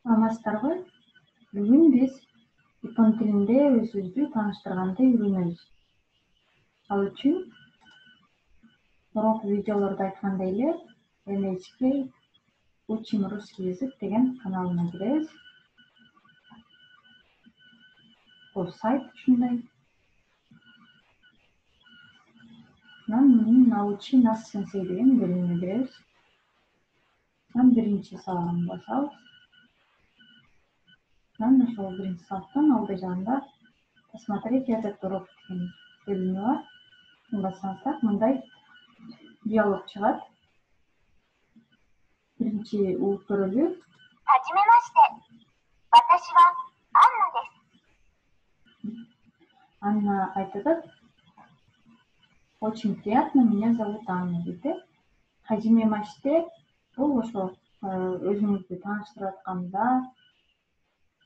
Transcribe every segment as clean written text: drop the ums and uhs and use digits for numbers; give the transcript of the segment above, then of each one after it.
Амастарбы, бүгүн биз япон тилинде өзүбүздү тааныштырганды үйрөнөбүз. Ал үчүн мурунку видеолордо айткандай эле NHK Учим русский язык деген каналына киребиз. Бул сайт ушундай. Анан научи нас сенсей деген бөлүмүнө киребиз. Анан биринчи сабагын басабыз. Анан ошол биринчи сабактын алды жагында посмотреть этот урок деген бөлүмү бар. Бассаңыздар мындай диалог чыгат. Биринчи улуттөрүлүү. Хажимемашите. Ваташи ва Анна десу. Анна айтат: очень приятно, меня зовут Анна дейді. Хажимемашите бул ошо өзүңүздү тааныштырып атканда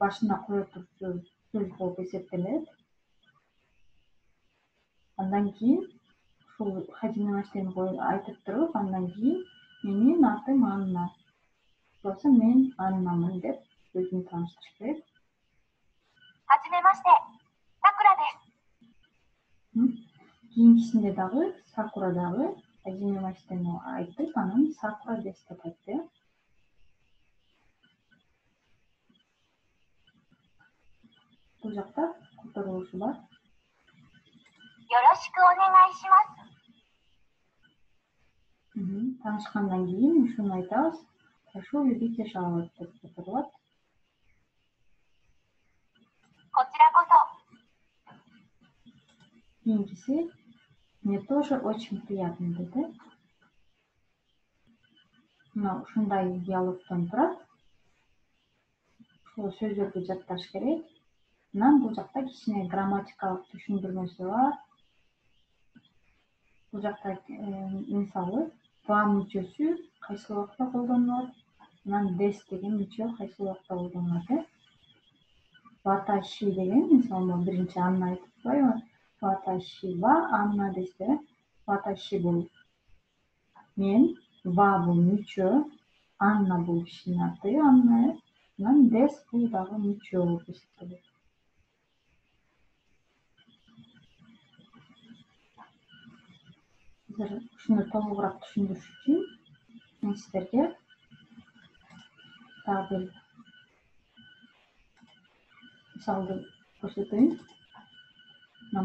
башына кое турчу сөз болуп эсептелет. Андан кийин ушул хажимемашитени айтып туруп, андан кийин менин атым Анна. Болсо мен Аннамын деп өзүн тааныштырыш керек. Хажимемашите. Сакура десу. Кийинкисинде дагы Сакура дагы хажимемашитени айтып, анан Сакура десу деп айтты. Бул жакта которулушу бар. Йорошуку онегай шимасу. Таанышкандан кийин ушуну айтабыз. Прошу любите жаловать деп которулат. Кочира косо. Кийинкиси мне тоже очень приятно dedi. Мына ушундай диалогдон турат. Ушул сөздөрдү жатташ керек. Анан бул жакта кичине грамматикалык түшүндүрмөсү бар. Бул жакта мисалы ва мүчөсү кайсы убакта колдонулат, анан дес деген мүчө кайсы убакта колдонулат. Ваташи деген мисалы биринчи Анна айтып атпайбы? Ваташи ва Анна десе, ваташи бул мен, ва бул мүчө, Анна бул кишинин аты, Анна. Анан дес бул дагы мүчө болуп эсептелет. Ушуну толугураак түшүндүрүш үчүн мен сиздерге дагы бир мисалды көрсөтөйүн.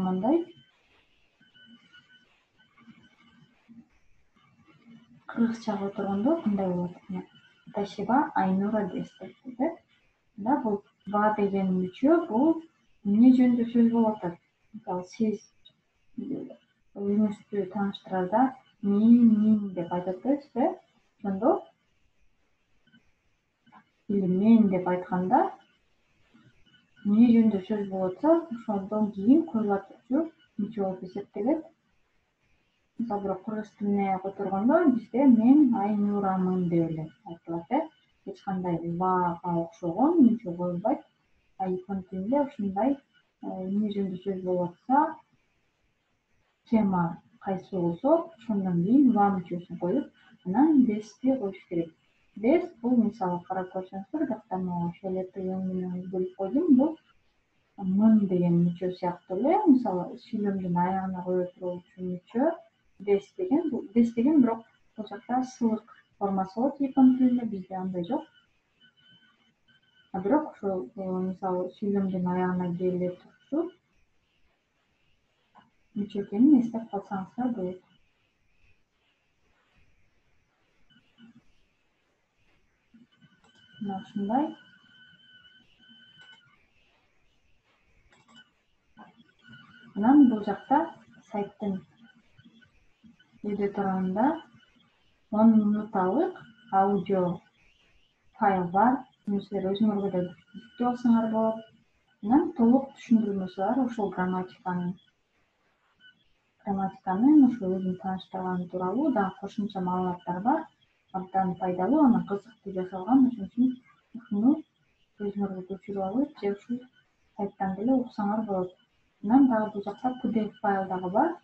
Мындай кыргызчага отургондо мындай болот. Ташиба Айнура десте деп. Да бул ва деген мүчө бул эмне жөнүндө сөз болуп атат. Мисалы сиз өзүңүздү тааныштырарда мин деп айтып атпайсызбы? Ошондо или мен деп айтканда эмне жөнүндө сөз болуп атса, ошондон кийин коюла турчу мүчө болуп эсептелет. Мисалы бирок кыргыз тилине которгондо бизде мен Айнурамын деп эле айтылат. Эч кандай вага окшогон мүчө коюлбайт. А япон тилинде ушундай эмне жөнүндө сөз болуп атса, тема кайсы болсо, ошондон кийин ва мүчөсүн коюп, анан дести коюш керек. Дес бул мисалы карап көрсөңүздөр, дактамага ошол эле тыйын менен бөлүп койдум. Бул мын деген мүчө сыяктуу эле, мисалы сүйлөмдүн аягына кое турулчу мүчө. Дес деген бирок бул жакта сылык формасы болот япон тилинде, бизде андай жок. А бирок ошол мисалы сүйлөмдүн аягына келе турчу мүчө экенин эстеп калсаңыздар болот. Мына ушундай. Анан бул жакта сайттын эдиторунда 10 минуталык аудио файл бар. Силер өзүңөргө да жүктөп алсаңар болот. Анан толук түшүндүрмөсү бар ошол грамматиканы, ошо өзүн тааныштырган тууралуу дагы кошумча маалыматтар бар. Абдан пайдалуу, анан кызыктуу жасалган. Ошон үчүн ушуну өзүңөргө көчүрүп алып, же ушул сайттан деле уксаңар болот. Анан дагы бул жакта PDF файл дагы бар.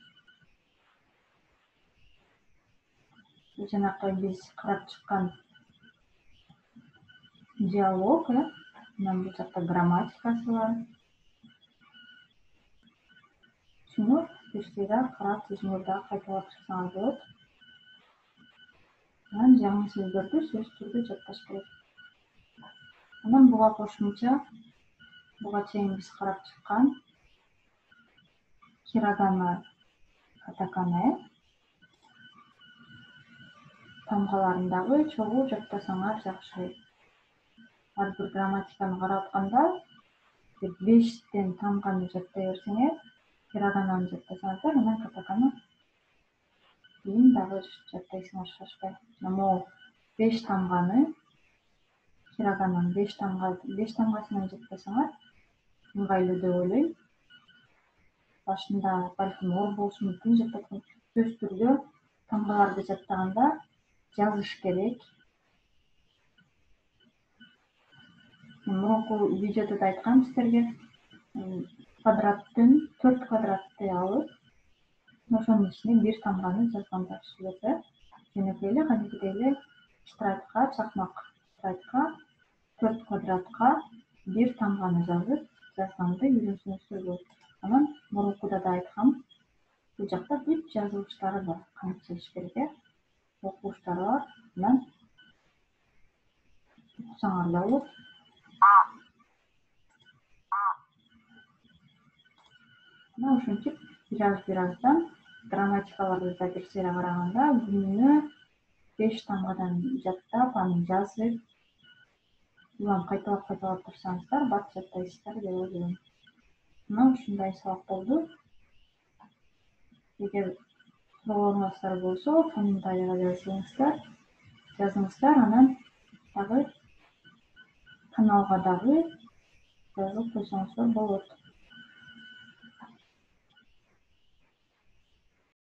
Жанакы биз карап чыккан диалог, анан бул жакта грамматикасы бар. Түшүнүп, бирсине дагы карап, өзүңөр дагы кайталап чыксаңар болот. Анан жаңы сөздөрдү сөз түрдө жатташ керек. Анан буга кошумча, буга чейин биз карап чыккан хирогана, катакана тамгаларын дагы чогуу жаттасаңар жакшы. Ар бир грамматиканы карап атканда 5 тамганы жаттай берсеңер, хирогананы жаттасаңыздар, анан катакана кийин дагы жаттайсыңар шашпай. Могу 5 тамганы, хирогананын 5 тамгасынан жаттасаңар ыңгайлуу деп ойлойм. Башында балким оор болушу мүмкүн жаттаткан. Сөз түрдө тамгаларды жаттаганда жазыш керек. Мурунку видеодо да айткам силерге, квадраттын 4 квадратты алып, ошонун ичине 1 тамганы жазганда сүйлөсө, жөнөкөй эле кадимкидей эле тетрадька, чакмак тетрадька 4 квадратка 1 тамганы жазып, жазганды үйрөнсөңүздөр болот. Анан мурункуда да айткам, бул жакта бүт жазылыштары бар, кантип жазыш керек, окуштары бар. Анан уксаңар да болот. Мына ушинтип бир-аздан грамматикаларды да текшере караганда күнүнө 5 тамгадан жаттап, аны жазып, улам кайталап турсаңыздар, бат жаттайсыздар деп ойлойм. Мына ушундай сабак болду. Эгер суроолоруңуздар болсо, комментарийга жазыңыздар, анан дагы каналга дагы жазып койсоңуздар болот.